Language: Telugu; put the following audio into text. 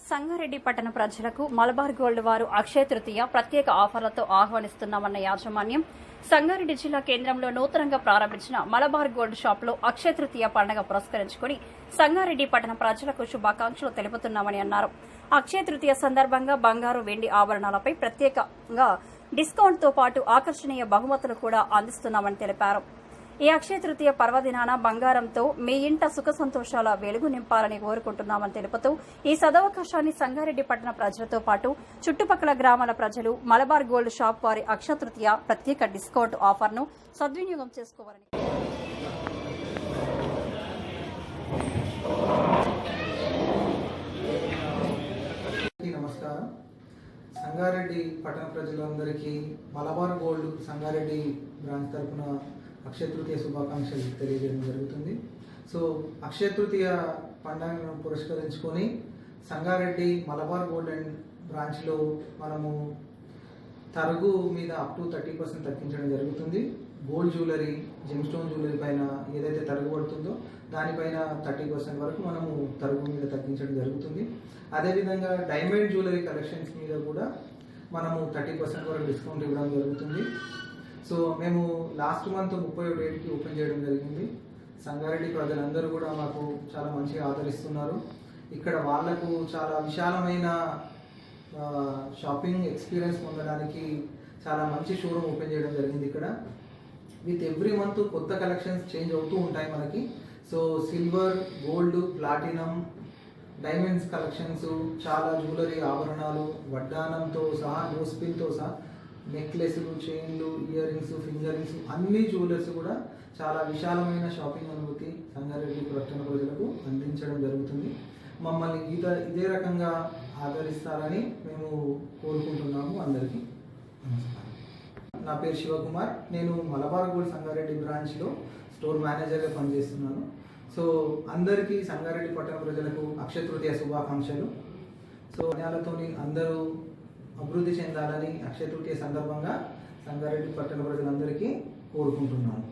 సంగారెడ్డి పట్టణ ప్రజలకు మలబార్ గోల్డ్ వారు అక్షయ తృతీయ ప్రత్యేక ఆఫర్లతో ఆహ్వానిస్తున్నామన్న యాజమాన్యం సంగారెడ్డి జిల్లా కేంద్రంలో నూతనంగా ప్రారంభించిన మలబార్ గోల్డ్ షాప్ లో అక్షయ తృతీయ పండుగ పురస్కరించుకుని సంగారెడ్డి పట్టణ ప్రజలకు శుభాకాంక్షలు తెలుపుతున్నామని అన్నారు. అక్షయ తృతీయ సందర్భంగా బంగారు వెండి ఆభరణాలపై ప్రత్యేకంగా డిస్కౌంట్ తో పాటు ఆకర్షణీయ బహుమతులు కూడా అందిస్తున్నామని తెలిపారు. ఈ అక్షయ తృతీయ పర్వదినాన బంగారంతో మీ ఇంట సుఖ సంతోషాల వెలుగు నింపాలని కోరుకుంటున్నామని తెలుపుతూ ఈ సదవకాశాన్ని సంగారెడ్డి పట్టణ ప్రజలతో పాటు చుట్టుపక్కల గ్రామాల ప్రజలు మలబార్ గోల్డ్ షాప్ వారి అక్షయ తృతీయ ప్రత్యేక డిస్కౌంట్ ఆఫర్ను సద్వినియోగం చేసుకోవాలని. నమస్కారం. సంగారెడ్డి పట్టణ ప్రజలందరికీ మలబార్ గోల్డ్ సంగారెడ్డి బ్రాంచ్ తరఫున అక్షయ తృతీయ శుభాకాంక్షలు తెలియజేయడం జరుగుతుంది. సో అక్షయ తృతీయ పండుగను పురస్కరించుకొని సంగారెడ్డి మలబార్ గోల్డ్ అండ్ బ్రాంచ్లో మనము తరుగు మీద అప్ టు 30% తగ్గించడం జరుగుతుంది. Gold jewellery, gem stone jewellery పైన ఏదైతే తరుగు పడుతుందో దానిపైన 30% వరకు మనము తరుగు మీద తగ్గించడం జరుగుతుంది. అదేవిధంగా డైమండ్ జ్యువెలరీ కలెక్షన్స్ మీద కూడా మనము 30% వరకు డిస్కౌంట్ ఇవ్వడం జరుగుతుంది. సో మేము లాస్ట్ మంత్ 30వ డేట్కి ఓపెన్ చేయడం జరిగింది. సంగారెడ్డి ప్రజలందరూ కూడా మాకు చాలా మంచిగా ఆదరిస్తున్నారు. ఇక్కడ వాళ్లకు చాలా విశాలమైన షాపింగ్ ఎక్స్పీరియన్స్ పొందడానికి చాలా మంచి షోరూమ్ ఓపెన్ చేయడం జరిగింది. ఇక్కడ విత్ ఎవ్రీ మంత్ కొత్త కలెక్షన్స్ చేంజ్ అవుతూ ఉంటాయి మనకి. So silver, gold, platinum, diamonds collections, చాలా జ్యువెలరీ ఆభరణాలు, వడ్డానంతో సహా, నోస్పిన్తో సహా, నెక్లెస్లు, చైన్లు, ఇయర్ రింగ్స్, ఫింగర్ రింగ్స్, అన్ని జ్యువెలర్స్ కూడా చాలా విశాలమైన షాపింగ్ అనుభూతి సంగారెడ్డి పట్టణ ప్రజలకు అందించడం జరుగుతుంది. మమ్మల్ని ఇదే రకంగా ఆదరిస్తారని మేము కోరుకుంటున్నాము. అందరికీ నమస్కారం. నా పేరు శివకుమార్. నేను మలబార్ గోల్డ్ సంగారెడ్డి బ్రాంచ్లో స్టోర్ మేనేజర్గా పనిచేస్తున్నాను. సో అందరికీ సంగారెడ్డి పట్టణ ప్రజలకు అక్షయ తృతీయ శుభాకాంక్షలు. సో జ్ఞానాలతోని అందరూ అభివృద్ధి చెందాలని అక్షయ తృతీయ సందర్భంగా సంగారెడ్డి పట్టణ ప్రజలందరికీ కోరుకుంటున్నాను.